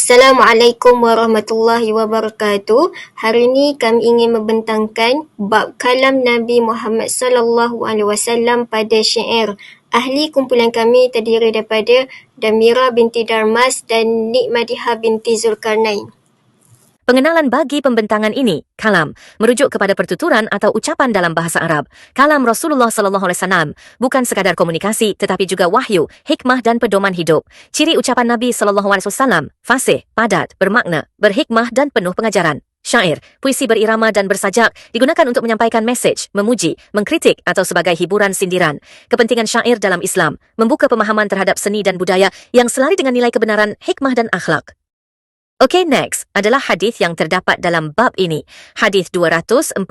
Assalamualaikum warahmatullahi wabarakatuh. Hari ini kami ingin membentangkan bab kalam Nabi Muhammad sallallahu alaihi wasallam pada syair. Ahli kumpulan kami terdiri daripada Damira binti Darmas dan Nikmadiha binti Zulkarnain. Pengenalan bagi pembentangan ini, kalam, merujuk kepada pertuturan atau ucapan dalam bahasa Arab. Kalam Rasulullah SAW bukan sekadar komunikasi tetapi juga wahyu, hikmah dan pedoman hidup. Ciri ucapan Nabi SAW, fasih, padat, bermakna, berhikmah dan penuh pengajaran. Syair, puisi berirama dan bersajak digunakan untuk menyampaikan mesej, memuji, mengkritik atau sebagai hiburan sindiran. Kepentingan syair dalam Islam, membuka pemahaman terhadap seni dan budaya yang selari dengan nilai kebenaran, hikmah dan akhlak. Okey, next adalah hadis yang terdapat dalam bab ini. Hadis 243,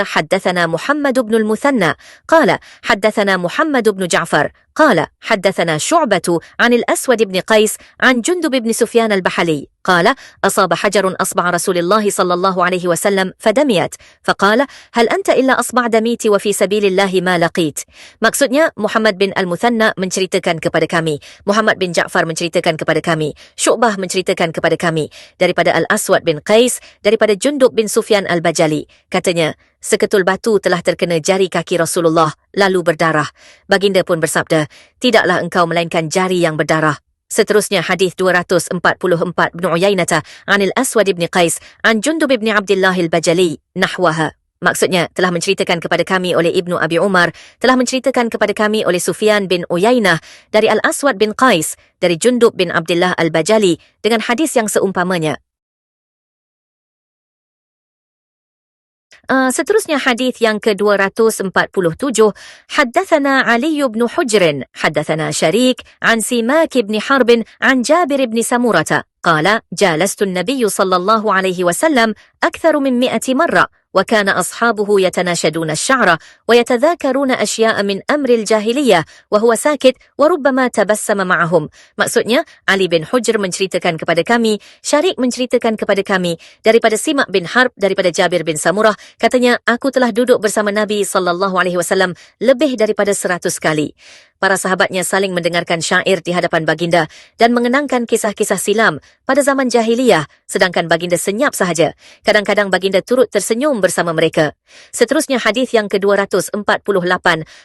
haddathana Muhammad ibn al-Muthanna, qala haddathana Muhammad ibn Ja'far, qala haddathana Syu'batu 'an al-Aswad ibn Qais 'an Jundub ibn Sufyan al-Bahali. قال أصاب حجر أصبع رسول الله صلى الله عليه وسلم فدميت فقال هل أنت إلا أصبع دميت وفي سبيل الله ما لقيت. Maksudnya Muhammad bin Al-Muthanna menceritakan kepada kami, Muhammad bin Ja'far menceritakan kepada kami, Syu'bah menceritakan kepada kami daripada Al-Aswad bin Qais, daripada Jundub bin Sufyan al-Bajali. Katanya, seketul batu telah terkena jari kaki Rasulullah lalu berdarah. Baginda pun bersabda, tidaklah engkau melainkan jari yang berdarah. Seterusnya hadis 244 Ibn Uyainata 'an al-Aswad ibn Qais 'an Jundub ibn Abdullah al-Bajali nahwaha. Maksudnya telah menceritakan kepada kami oleh Ibnu Abi Umar, telah menceritakan kepada kami oleh Sufyan bin Uyainah dari Al-Aswad bin Qais dari Jundub bin Abdullah al-Bajali dengan hadis yang seumpamanya. Seterusnya hadis yang ke-247, haddathana Ali ibn Hujr, haddathana Sharik an Simak ibn Harb an Jabir ibn Samurata قال جالست النبي صلى الله عليه وسلم أكثر من 100 مرة وكان أصحابه يتناشدون الشعر ويتذاكرون أشياء من أمر الجاهلية وهو ساكت وربما تبسم معهم. Maksudnya, Ali bin Hujr menceritakan kepada kami, Syarik menceritakan kepada kami, daripada Simak bin Harb, daripada Jabir bin Samurah, katanya, aku telah duduk bersama Nabi SAW lebih daripada 100 kali. Para sahabatnya saling mendengarkan syair di hadapan baginda dan mengenangkan kisah-kisah silam pada zaman jahiliyah, sedangkan baginda senyap sahaja. Kadang-kadang baginda turut tersenyum bersama mereka. Seterusnya hadis yang ke-248,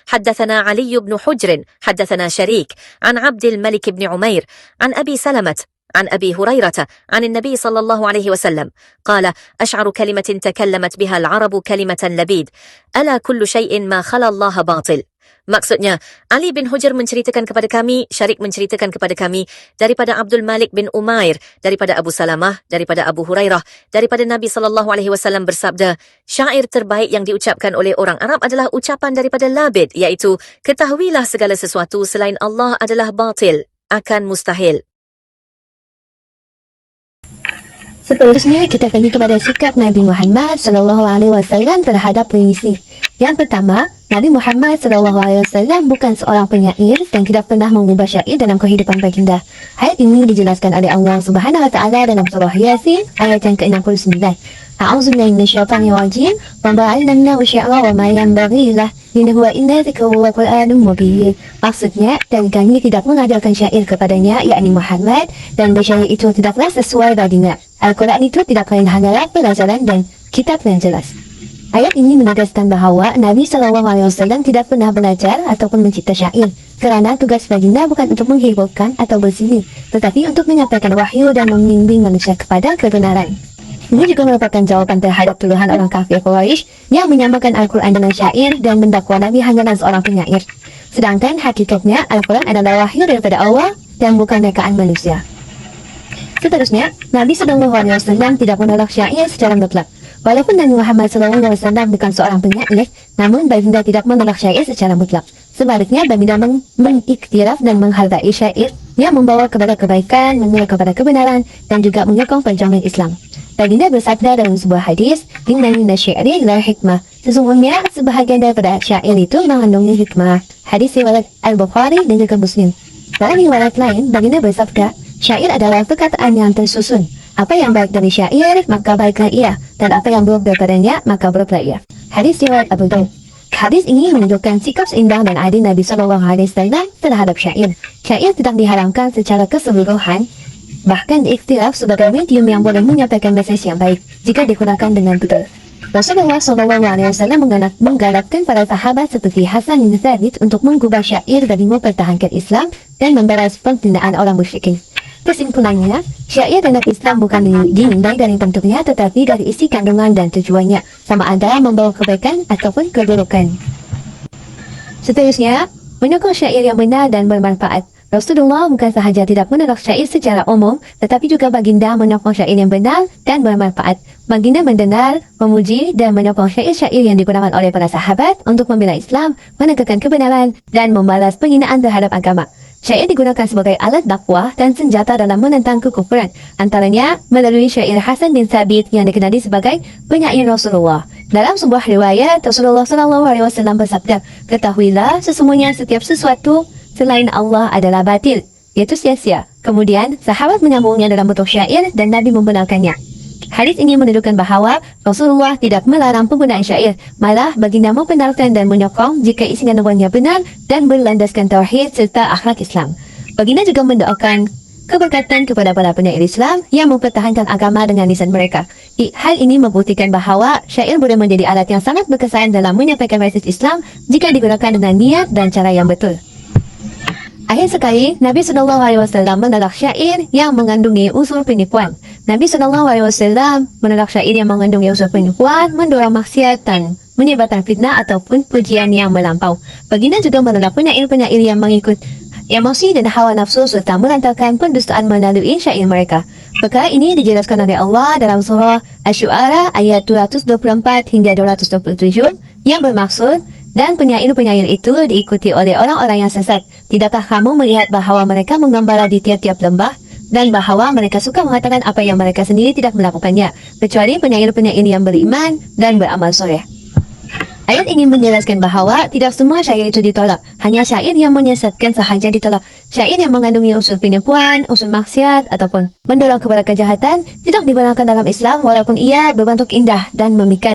haddathana Ali ibn Hujr, haddathana Sharik an Abdul Malik ibn Umair an Abi Salamat عن أبي هريرة عن النبي صلى الله عليه وسلم قال أشعر كلمة تكلمت بها العرب كلمة لبيد ألا كل شيء ما خلا الله باطل. Maksudnya, Ali bin Hujr menceritakan kepada kami, Syarik menceritakan kepada kami, daripada Abdul Malik bin Umair, daripada Abu Salamah, daripada Abu Hurairah, daripada Nabi SAW bersabda, syair terbaik yang diucapkan oleh orang Arab adalah ucapan daripada labid, iaitu, ketahuilah segala sesuatu selain Allah adalah batil, akan mustahil. Seterusnya kita pergi kepada sikap Nabi Muhammad SAW terhadap puisi. Yang pertama, Nabi Muhammad SAW bukan seorang penyair dan tidak pernah mengubah syair dalam kehidupan baginda. Ayat ini dijelaskan oleh Allah Subhanahu Wa Taala dalam surah Yasin ayat yang ke-69. A'udzubillahi minasyaitonir rajim. Wa ba'alna syi'ra wa ma yanbaghi lah in huwa illa dzikrun wa qur'anun mubin. Maksudnya, dan kami tidak mengajarkan syair kepadanya, yakni Muhammad, dan bersyair itu tidaklah sesuai baginya. Al-Quran itu tidak lain hanyalah pelajaran dan kitab yang jelas. Ayat ini menegaskan bahawa Nabi SAW tidak pernah belajar ataupun mencipta syair, kerana tugas baginda bukan untuk menghiburkan atau bersini, tetapi untuk menyampaikan wahyu dan membimbing manusia kepada kebenaran. Ini juga merupakan jawapan terhadap tuduhan orang kafir Quraisy yang menyamakan Al-Quran dengan syair dan mendakwa Nabi hanyalah seorang penyair. Sedangkan hakikatnya Al-Quran adalah wahyu daripada Allah dan bukan rekaan manusia. Seterusnya, Nabi SAW tidak menolak syair secara mutlak. Walaupun Nabi Muhammad SAW bukan seorang penyair, namun baginda tidak menolak syair secara mutlak. Sebaliknya, baginda mengiktiraf dan menghargai syair yang membawa kepada kebaikan, menyeru kepada kebenaran, dan juga menyokong perjuangan Islam. Baginda bersabda dalam sebuah hadis, "Inna mina syairi la hikmah." Sesungguhnya, sebahagian daripada syair itu mengandung hikmah. Hadis riwayat Al-Bukhari dan juga Muslim. Dalam riwayat lain, baginda bersabda, syair adalah perkataan yang tersusun. Apa yang baik dari syair, maka baiklah ia, dan apa yang buruk daripadanya, maka buruklah ia. Hadis riwayat Abu Daud. Hadis ini menunjukkan sikap seimbang dan adil Nabi SAW terhadap syair. Syair tidak diharamkan secara keseluruhan, Bahkan diiktiraf sebagai medium yang boleh menyampaikan mesej yang baik jika digunakan dengan betul. Rasulullah SAW menggalakkan para sahabat seperti Hasan bin Thabit untuk mengubah syair demi mempertahankan Islam dan membalas penghinaan orang musyrikin. Kesimpulannya, syair dalam Islam bukan dinilai dari bentuknya tetapi dari isi kandungan dan tujuannya, sama ada membawa kebaikan ataupun keburukan. Seterusnya, menyokong syair yang benar dan bermanfaat. Rasulullah bukan sahaja tidak menolak syair secara umum, tetapi juga baginda menyokong syair yang benar dan bermanfaat. Baginda mendengar, memuji dan menyokong syair-syair yang digunakan oleh para sahabat untuk membela Islam, menegakkan kebenaran, dan membalas penghinaan terhadap agama. Syair digunakan sebagai alat dakwah dan senjata dalam menentang kekufuran, antaranya melalui syair Hasan bin Thabit yang dikenali sebagai penyair Rasulullah. Dalam sebuah riwayat, Rasulullah SAW bersabda, "Ketahuilah sesungguhnya setiap sesuatu selain Allah adalah batil, iaitu sia-sia." Kemudian, sahabat menyambungnya dalam bentuk syair dan Nabi membenarkannya. Hadis ini menunjukkan bahawa Rasulullah tidak melarang penggunaan syair, malah baginda membenarkan dan menyokong jika isi kandungannya benar dan berlandaskan tauhid serta akhlak Islam. Baginda juga mendoakan keberkatan kepada para penyair Islam yang mempertahankan agama dengan lisan mereka. Hal ini membuktikan bahawa syair boleh menjadi alat yang sangat berkesan dalam menyampaikan mesej Islam jika digunakan dengan niat dan cara yang betul. Akhir sekali, Nabi SAW menolak syair yang mengandungi unsur penipuan. Nabi SAW menolak syair yang mengandungi unsur penipuan, mendorong maksiat dan menyebarkan fitnah ataupun pujian yang melampau. Baginda juga menolak penyair-penyair yang mengikut emosi dan hawa nafsu serta melantarkan pendustaan melalui syair mereka. Perkara ini dijelaskan oleh Allah dalam surah Asy-Syu'ara ayat 224 hingga 227 yang bermaksud, dan penyair-penyair itu diikuti oleh orang-orang yang sesat. Tidakkah kamu melihat bahawa mereka menggembala di tiap-tiap lembah dan bahawa mereka suka mengatakan apa yang mereka sendiri tidak melakukannya, kecuali penyair-penyair yang beriman dan beramal soleh. Ayat ini menjelaskan bahawa tidak semua syair itu ditolak, hanya syair yang menyesatkan sahaja ditolak. Syair yang mengandungi unsur penipuan, unsur maksiat ataupun mendorong kepada kejahatan tidak dibenarkan dalam Islam walaupun ia berbentuk indah dan memikat.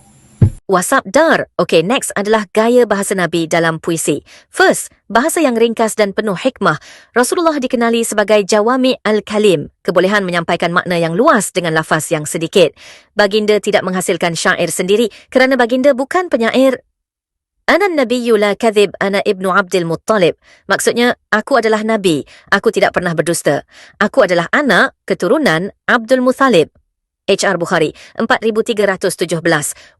WhatsApp Dar. Okay, next adalah gaya bahasa Nabi dalam puisi. First, bahasa yang ringkas dan penuh hikmah. Rasulullah dikenali sebagai Jawami al-Kalim, kebolehan menyampaikan makna yang luas dengan lafaz yang sedikit. Baginda tidak menghasilkan syair sendiri kerana baginda bukan penyair. Ana nabiyyu la kadhib, ana ibnu Abdul Muttalib. Maksudnya, aku adalah Nabi, aku tidak pernah berdusta. Aku adalah anak keturunan Abdul Muttalib. HR Bukhari 4317.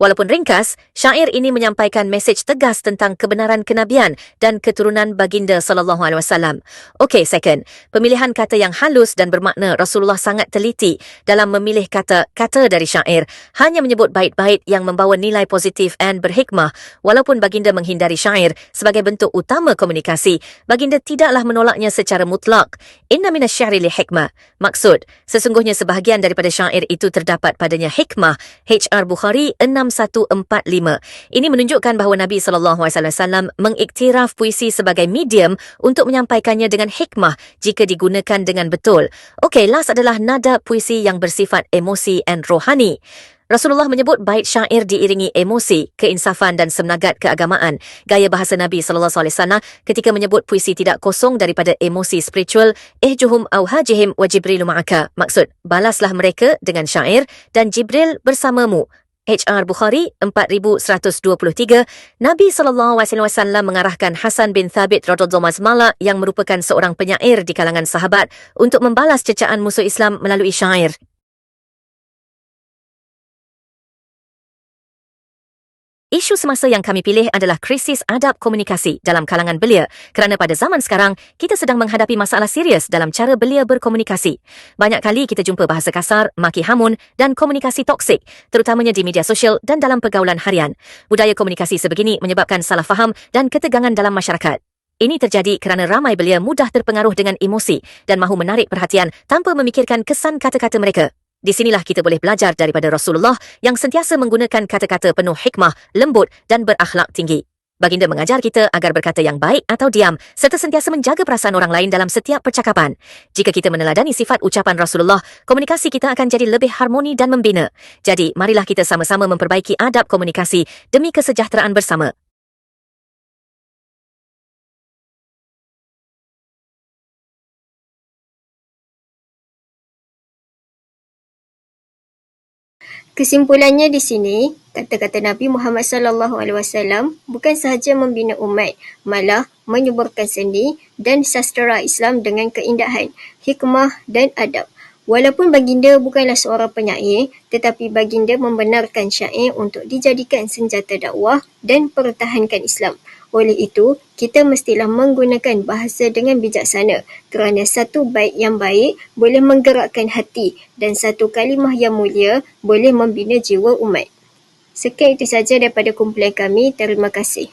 Walaupun ringkas, syair ini menyampaikan mesej tegas tentang kebenaran kenabian dan keturunan baginda SAW. Okey, second, pemilihan kata yang halus dan bermakna. Rasulullah sangat teliti dalam memilih kata-kata dari syair, hanya menyebut bait-bait yang membawa nilai positif dan berhikmah. Walaupun baginda menghindari syair sebagai bentuk utama komunikasi, baginda tidaklah menolaknya secara mutlak. Inna minasy-syi'ri li hikmah. Maksud, sesungguhnya sebahagian daripada syair itu terdapat padanya hikmah. HR Bukhari 6145. Ini menunjukkan bahawa Nabi SAW mengiktiraf puisi sebagai medium untuk menyampaikannya dengan hikmah jika digunakan dengan betul. Okey, last adalah nada puisi yang bersifat emosi dan rohani. Rasulullah menyebut bait syair diiringi emosi, keinsafan dan semenagat keagamaan. Gaya bahasa Nabi SAW ketika menyebut puisi tidak kosong daripada emosi spiritual. Ihjuhum au hajihim wa Jibrilu ma'aka. Maksud, balaslah mereka dengan syair dan Jibril bersamamu. HR Bukhari 4123. Nabi SAW mengarahkan Hasan bin Thabit radhiyallahu anhu yang merupakan seorang penyair di kalangan sahabat untuk membalas cecaan musuh Islam melalui syair. Isu semasa yang kami pilih adalah krisis adab komunikasi dalam kalangan belia kerana pada zaman sekarang, kita sedang menghadapi masalah serius dalam cara belia berkomunikasi. Banyak kali kita jumpa bahasa kasar, maki hamun dan komunikasi toksik, terutamanya di media sosial dan dalam pergaulan harian. Budaya komunikasi sebegini menyebabkan salah faham dan ketegangan dalam masyarakat. Ini terjadi kerana ramai belia mudah terpengaruh dengan emosi dan mahu menarik perhatian tanpa memikirkan kesan kata-kata mereka. Di sinilah kita boleh belajar daripada Rasulullah yang sentiasa menggunakan kata-kata penuh hikmah, lembut dan berakhlak tinggi. Baginda mengajar kita agar berkata yang baik atau diam serta sentiasa menjaga perasaan orang lain dalam setiap percakapan. Jika kita meneladani sifat ucapan Rasulullah, komunikasi kita akan jadi lebih harmoni dan membina. Jadi, marilah kita sama-sama memperbaiki adab komunikasi demi kesejahteraan bersama. Kesimpulannya di sini, kata-kata Nabi Muhammad SAW bukan sahaja membina umat, malah menyuburkan seni dan sastera Islam dengan keindahan, hikmah dan adab. Walaupun baginda bukanlah seorang penyair, tetapi baginda membenarkan syair untuk dijadikan senjata dakwah dan pertahankan Islam. Oleh itu, kita mestilah menggunakan bahasa dengan bijaksana kerana satu bait yang baik boleh menggerakkan hati dan satu kalimah yang mulia boleh membina jiwa umat. Sekian itu saja daripada kumpulan kami. Terima kasih.